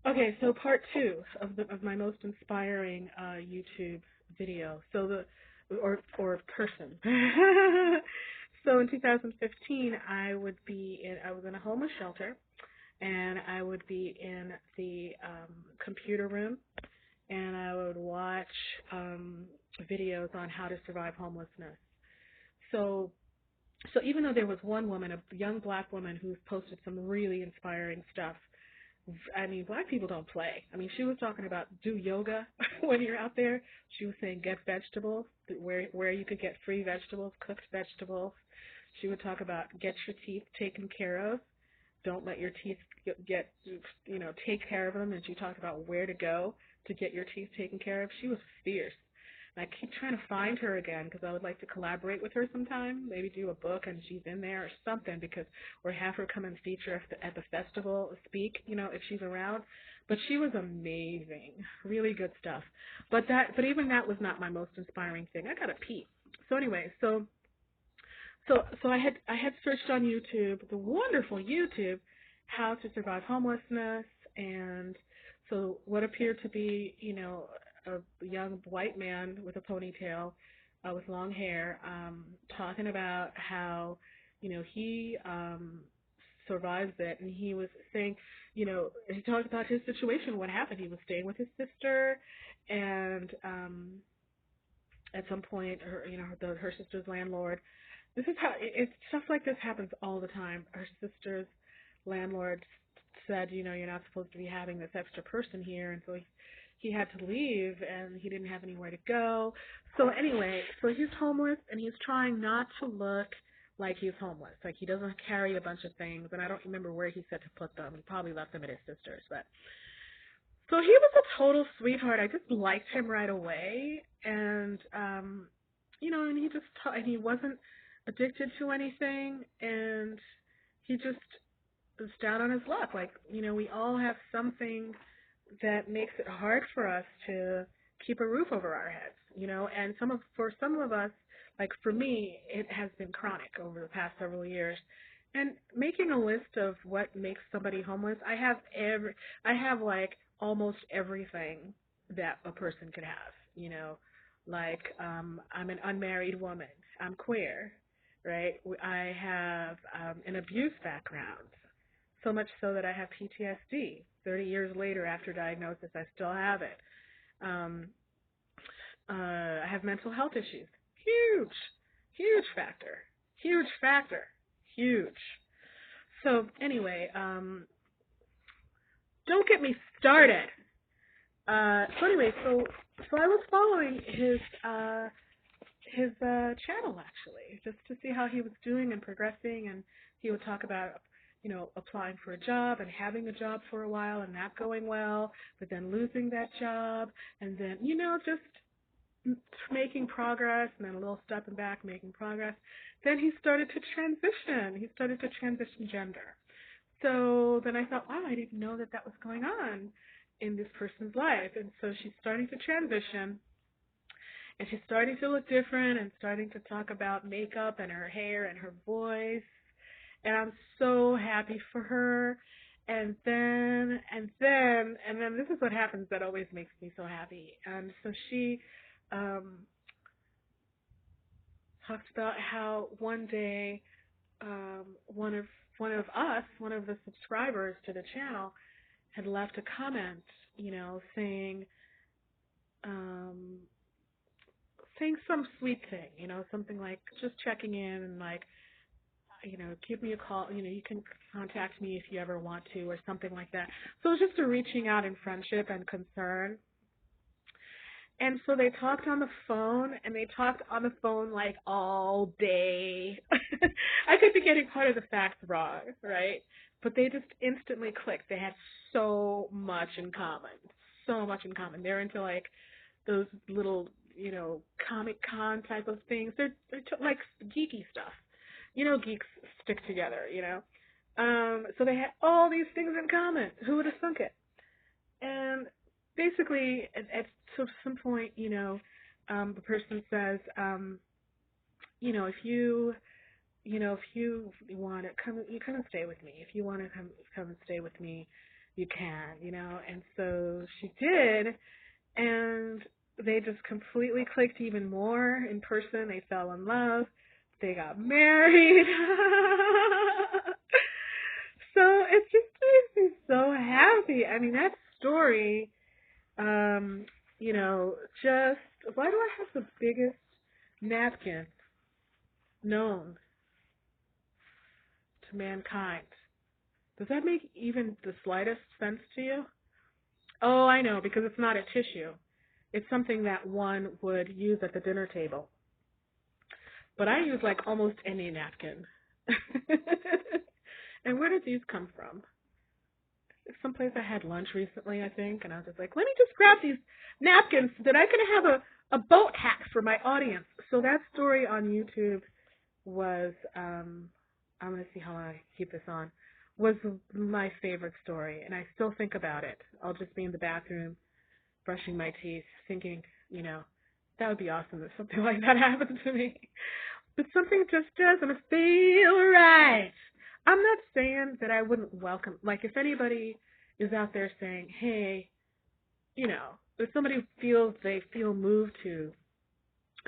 Okay, so part two of my most inspiring YouTube video. Or person. So in 2015, I was in a homeless shelter, and I would be in the computer room, and I would watch videos on how to survive homelessness. So so even though there was one woman, a young black woman, who posted some really inspiring stuff. I mean, black people don't play. I mean, she was talking about do yoga when you're out there. She was saying get vegetables, where you could get free vegetables, cooked vegetables. She would talk about get your teeth taken care of. Don't let your teeth get take care of them. And she talked about where to go to get your teeth taken care of. She was fierce. And I keep trying to find her again because I would like to collaborate with her sometime. Maybe do a book and she's in there or something, because or have her come and feature at the festival, speak, if she's around. But she was amazing, really good stuff. But even that was not my most inspiring thing. I got to pee. So anyway, so I had searched on YouTube, the wonderful YouTube, how to survive homelessness, and so what appeared to be, a young white man with a ponytail, with long hair, talking about how, he survives it, and he was saying, he talked about his situation, what happened. He was staying with his sister, and at some point, her sister's landlord. This is how it's stuff like this happens all the time. Her sister's landlord said, you're not supposed to be having this extra person here, and so he had to leave, and he didn't have anywhere to go. So anyway, so he's homeless, and he's trying not to look like he's homeless. Like he doesn't carry a bunch of things, and I don't remember where he said to put them. He probably left them at his sister's, but so he was a total sweetheart. I just liked him right away, and and and he wasn't addicted to anything, and he just was down on his luck. Like we all have something that makes it hard for us to keep a roof over our heads. And for some of us, like for me, it has been chronic over the past several years. And making a list of what makes somebody homeless, I have like almost everything that a person could have. Like I'm an unmarried woman, I'm queer, right? I have an abuse background, so much so that I have PTSD. 30 years later after diagnosis, I still have it. Um, I have mental health issues. Huge, huge factor. Huge factor. Huge. So anyway, don't get me started. So I was following his channel, actually, just to see how he was doing and progressing, and he would talk about applying for a job and having a job for a while and not going well, but then losing that job, and then just making progress, and then a little stepping back, making progress. Then he started to transition. He started to transition gender. So then I thought, wow, I didn't know that was going on in this person's life. And so she's starting to transition, and she's starting to look different, and starting to talk about makeup and her hair and her voice. And I'm so happy for her. And then this is what happens that always makes me so happy. So she um, talks about how one day, one of us, one of the subscribers to the channel, had left a comment, saying um, saying some sweet thing, something like just checking in, and like, give me a call, you can contact me if you ever want to, or something like that. So it was just a reaching out in friendship and concern. And so they talked on the phone, and they talked on the phone like all day. I could be getting part of the facts wrong, right? But they just instantly clicked. They had so much in common. So much in common. They're into like those little, Comic Con type of things. They're like geeky stuff. Geeks stick together. So they had all these things in common. Who would have thunk it? And basically, at some point, the person says, if you want to come and stay with me, if you want to come and stay with me, you can, you know. And so she did, and they just completely clicked even more in person. They fell in love. They got married. So it just makes me so happy. I mean, that story, you know, just, why do I have the biggest napkin known to mankind? Does that make even the slightest sense to you? Oh, I know, because it's not a tissue. It's something that one would use at the dinner table. But I use like almost any napkin. And where did these come from? Someplace I had lunch recently, I think, and I was just like, let me just grab these napkins so that I can have a boat hack for my audience. So that story on YouTube was, I'm going to see how long I keep this on, was my favorite story, and I still think about it. I'll just be in the bathroom brushing my teeth thinking, you know, that would be awesome if something like that happened to me. But something just doesn't feel right. I'm not saying that I wouldn't welcome, like if anybody is out there saying, hey, you know, if somebody feels they feel moved to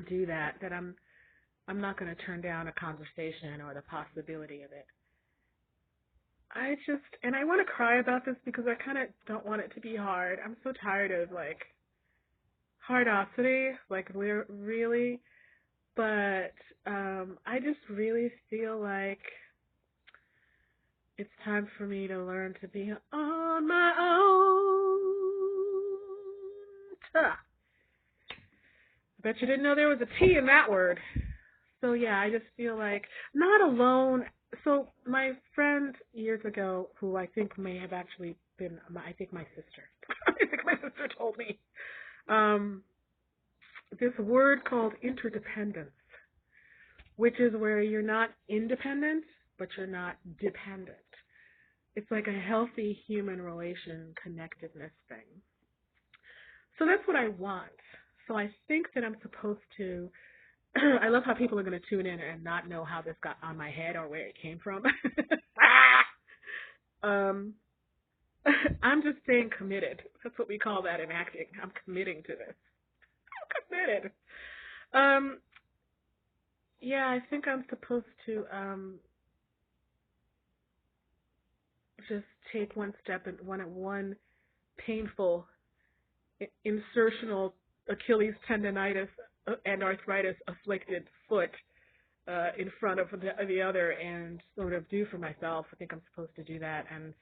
do that, that I'm not going to turn down a conversation or the possibility of it. And I want to cry about this because I kind of don't want it to be hard. I'm so tired of like hardosity, like really, but I just really feel like it's time for me to learn to be on my own. I bet you didn't know there was a T in that word. So yeah, I just feel like not alone. So my friend years ago, who I think may have actually been, I think my sister. I think my sister told me this word called interdependence, which is where you're not independent, but you're not dependent. It's like a healthy human relation connectedness thing. So that's what I want. So I think that I'm supposed to, I love how people are going to tune in and not know how this got on my head or where it came from. I'm just staying committed. That's what we call that in acting. I'm committing to this. I'm committed. Yeah, I think I'm supposed to just take one step and one painful insertional Achilles tendonitis and arthritis afflicted foot in front of the other and sort of do for myself. I think I'm supposed to do that, and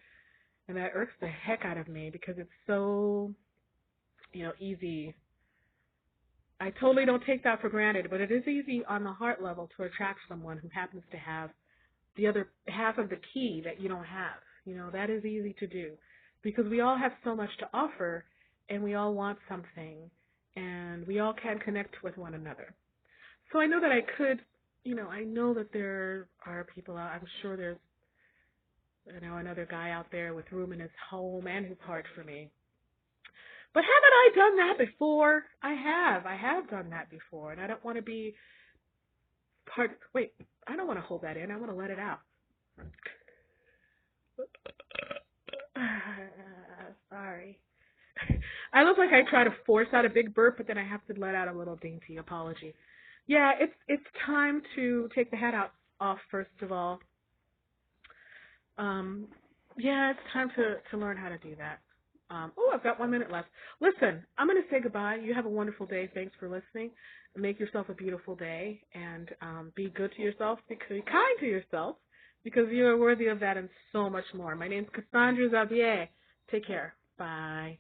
that irks the heck out of me because it's so, you know, easy. I totally don't take that for granted, but it is easy on the heart level to attract someone who happens to have the other half of the key that you don't have. You know, that is easy to do because we all have so much to offer and we all want something and we all can connect with one another. So I know that I could, you know, I know that there are people out, I'm sure there's, you know, another guy out there with room in his home and his heart for me. But haven't I done that before? I have done that before, and I don't want to be I don't want to hold that in. I want to let it out. Sorry. I look like I try to force out a big burp, but then I have to let out a little dainty apology. Yeah, it's time to take the hat off first of all. Yeah, it's time to learn how to do that. I've got 1 minute left. Listen, I'm going to say goodbye. You have a wonderful day. Thanks for listening. Make yourself a beautiful day, and be good to yourself. Be kind to yourself, because you are worthy of that and so much more. My name's Cassendre Xavier. Take care. Bye.